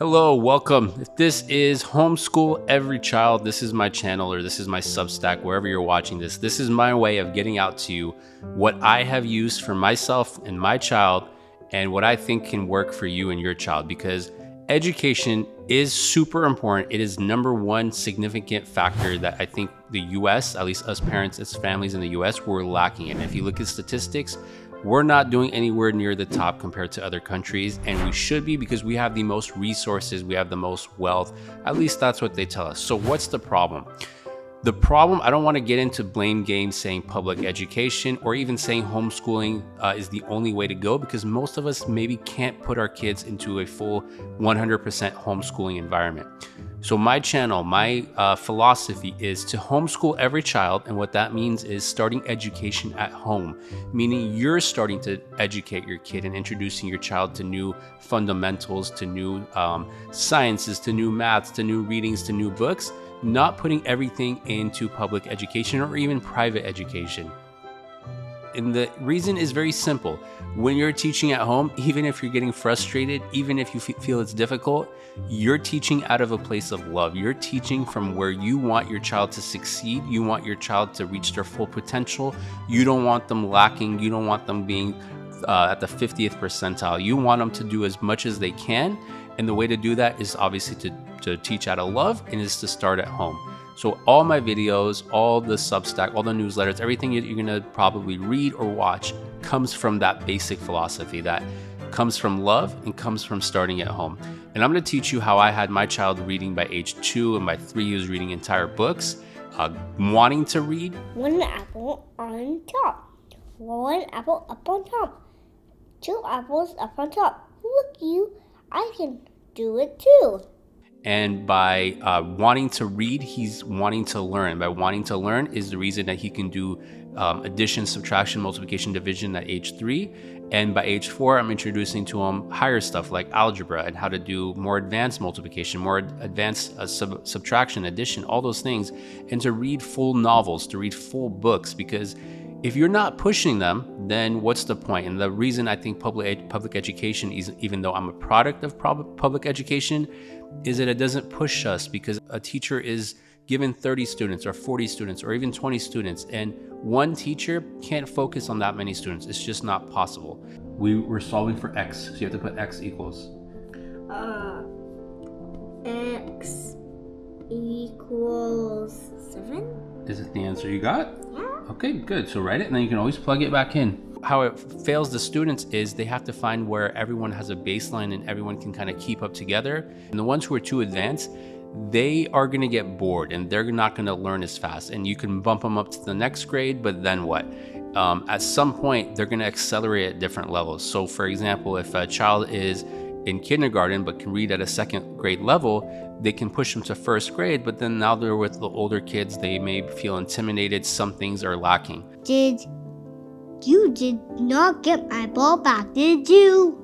Hello, welcome. If this is Homeschool Every Child, this is my channel or this is my Substack, wherever you're watching this. This is my way of getting out to you what I have used for myself and my child and what I think can work for you and your child, because education is super important. It is number one significant factor that I think the US, at least us parents, as families in the US, we're lacking in. If you look at statistics, we're not doing anywhere near the top compared to other countries, and we should be, because we have the most resources, we have the most wealth. At least that's what they tell us. So what's the problem? The problem, I don't want to get into blame games saying public education or even saying homeschooling is the only way to go, because most of us maybe can't put our kids into a full 100% homeschooling environment. So my channel, my philosophy is to homeschool every child. And what that means is starting education at home, meaning you're starting to educate your kid and introducing your child to new fundamentals, to new sciences, to new maths, to new readings, to new books, not putting everything into public education or even private education. And the reason is very simple. When you're teaching at home, even if you're getting frustrated, even if you feel it's difficult, you're teaching out of a place of love. You're teaching from where you want your child to succeed. You want your child to reach their full potential. You don't want them lacking. You don't want them being at the 50th percentile. You want them to do as much as they can. And the way to do that is obviously to teach out of love, and is to start at home. So all my videos, all the Substack, all the newsletters, everything you're gonna probably read or watch comes from that basic philosophy that comes from love and comes from starting at home. And I'm gonna teach you how I had my child reading by age 2, and by 3 he was reading entire books, wanting to read. One apple on top. One apple up on top. Two apples up on top. Look you, I can do it too. And by wanting to read, he's wanting to learn. By wanting to learn is the reason that he can do addition, subtraction, multiplication, division at age 3. And by age 4, I'm introducing to him higher stuff like algebra and how to do more advanced multiplication, more advanced subtraction, addition, all those things. And to read full novels, to read full books, because if you're not pushing them, then what's the point? And the reason I think public education, even though I'm a product of public education, is that it doesn't push us, because a teacher is given 30 students or 40 students or even 20 students, and one teacher can't focus on that many students. It's just not possible. We're solving for x, so you have to put x equals. X equals 7? Is it the answer you got? Yeah. Okay, good. So write it, and then you can always plug it back in. How it fails the students is they have to find where everyone has a baseline and everyone can kind of keep up together. And the ones who are too advanced, they are going to get bored and they're not going to learn as fast. And you can bump them up to the next grade, but then what? At some point, they're going to accelerate at different levels. So for example, if a child is in kindergarten but can read at a second grade level, they can push them to first grade, but then now they're with the older kids, they may feel intimidated, some things are lacking. You did not get my ball back, did you?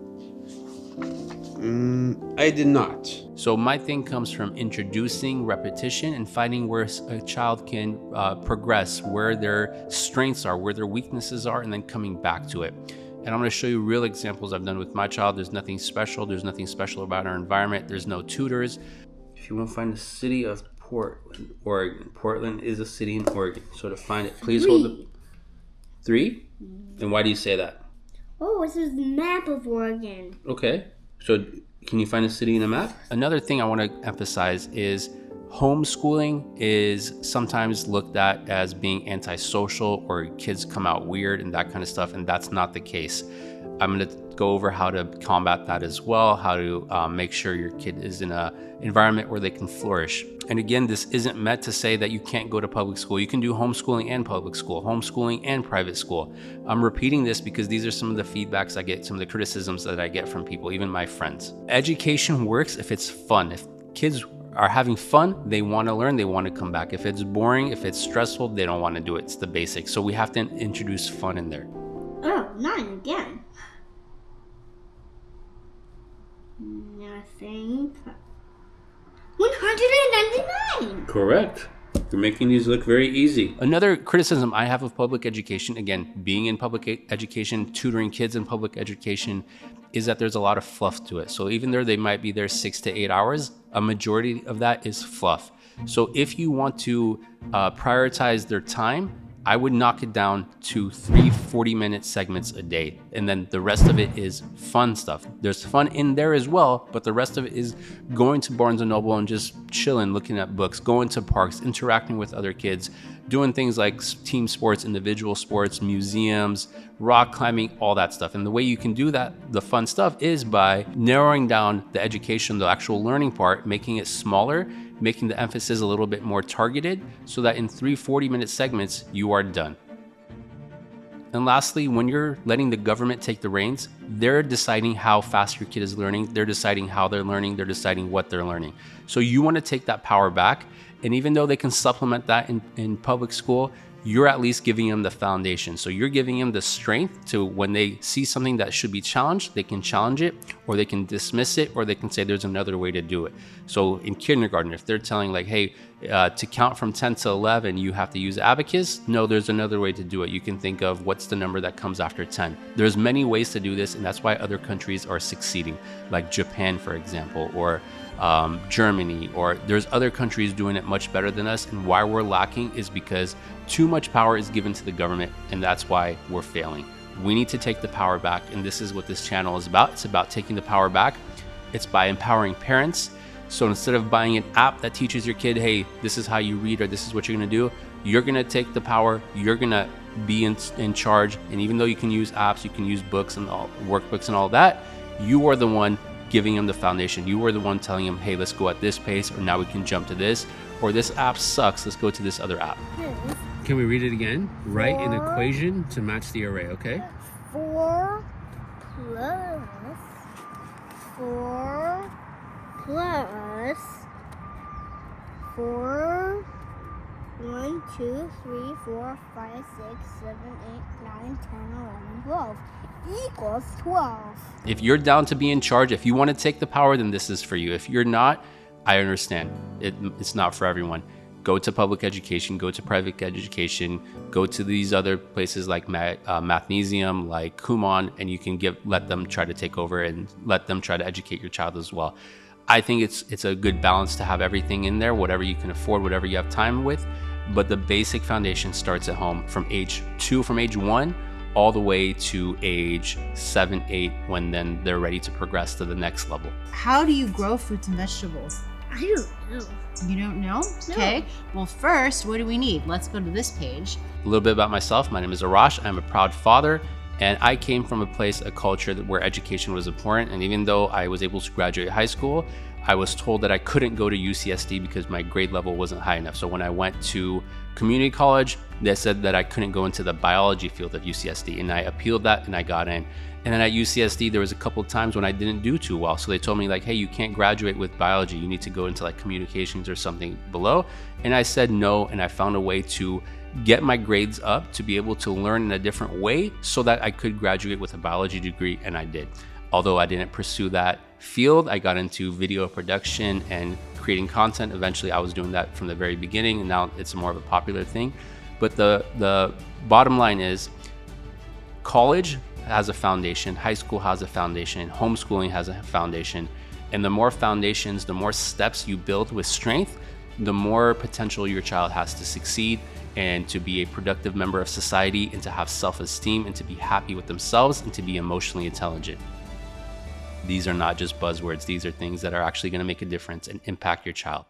I did not. So my thing comes from introducing repetition and finding where a child can progress, where their strengths are, where their weaknesses are, and then coming back to it. And I'm going to show you real examples I've done with my child. There's nothing special. There's nothing special about our environment. There's no tutors. If you want to find the city of Portland, Oregon. Portland is a city in Oregon. So to find it, please hold the 3. And why do you say that? Oh, this is the map of Oregon. Okay. So can you find a city in a map? Another thing I want to emphasize is homeschooling is sometimes looked at as being antisocial, or kids come out weird and that kind of stuff, and that's not the case. I'm going to go over how to combat that as well, how to make sure your kid is in an environment where they can flourish. And again, this isn't meant to say that you can't go to public school. You can do homeschooling and public school, homeschooling and private school. I'm repeating this because these are some of the feedbacks I get, some of the criticisms that I get from people, even my friends. Education works if it's fun. If kids are having fun, they want to learn, they want to come back. If it's boring, if it's stressful, they don't want to do it. It's the basics. So we have to introduce fun in there. Oh, 9 again. Nothing. 199. Correct. They're making these look very easy. Another criticism I have of public education, again, being in public education, tutoring kids in public education, is that there's a lot of fluff to it. So even though they might be there 6 to 8 hours, a majority of that is fluff. So if you want to prioritize their time, I would knock it down to 3 40-minute segments a day. And then the rest of it is fun stuff. There's fun in there as well, but the rest of it is going to Barnes & Noble and just chilling, looking at books, going to parks, interacting with other kids, doing things like team sports, individual sports, museums, rock climbing, all that stuff. And the way you can do that, the fun stuff, is by narrowing down the education, the actual learning part, making it smaller, making the emphasis a little bit more targeted, so that in 3 40-minute segments, you are done. And lastly, when you're letting the government take the reins, they're deciding how fast your kid is learning, they're deciding how they're learning, they're deciding what they're learning. So you want to take that power back. And even though they can supplement that in public school, you're at least giving them the foundation. So you're giving them the strength to, when they see something that should be challenged, they can challenge it, or they can dismiss it, or they can say there's another way to do it. So in kindergarten, if they're telling like, hey, to count from 10 to 11, you have to use abacus. No, there's another way to do it. You can think of what's the number that comes after 10. There's many ways to do this, and that's why other countries are succeeding, like Japan, for example, or Germany, or there's other countries doing it much better than us. And why we're lacking is because too much power is given to the government, and that's why we're failing. We need to take the power back, and this is what this channel is about. It's about taking the power back. It's by empowering parents. So instead of buying an app that teaches your kid, hey, this is how you read, or this is what you're gonna do, you're gonna take the power, you're gonna be in charge. And even though you can use apps, you can use books and all workbooks and all that, you are the one giving them the foundation. You are the one telling them, hey, let's go at this pace, or now we can jump to this, or this app sucks, let's go to this other app. Can we read it again? Write an equation to match the array, okay? 4 plus 4, 1, 2, 3, 4, 5, 6, 7, 8, 9, 10, 11, 12 equals 12. If you're down to be in charge, if you want to take the power, then this is for you. If you're not, I understand. It's not for everyone. Go to public education, go to private education, go to these other places like Mathnesium, like Kumon, and you can let them try to take over and let them try to educate your child as well. I think it's a good balance to have everything in there, whatever you can afford, whatever you have time with. But the basic foundation starts at home from age 1, all the way to age 7, 8, when then they're ready to progress to the next level. How do you grow fruits and vegetables? I don't know. You don't know? No. Okay. Well, first, what do we need? Let's go to this page. A little bit about myself. My name is Arash. I'm a proud father, and I came from a culture where education was important. And even though I was able to graduate high school, I was told that I couldn't go to UCSD because my grade level wasn't high enough. So when I went to community college, they said that I couldn't go into the biology field of UCSD, and I appealed that and I got in. And then at UCSD, there was a couple of times when I didn't do too well. So they told me like, hey, you can't graduate with biology. You need to go into like communications or something below. And I said no, and I found a way to get my grades up to be able to learn in a different way so that I could graduate with a biology degree, and I did. Although I didn't pursue that field, I got into video production and creating content. Eventually, I was doing that from the very beginning, and now it's more of a popular thing. But the bottom line is, college has a foundation, high school has a foundation, homeschooling has a foundation. And the more foundations, the more steps you build with strength, the more potential your child has to succeed and to be a productive member of society, and to have self-esteem, and to be happy with themselves, and to be emotionally intelligent. These are not just buzzwords. These are things that are actually going to make a difference and impact your child.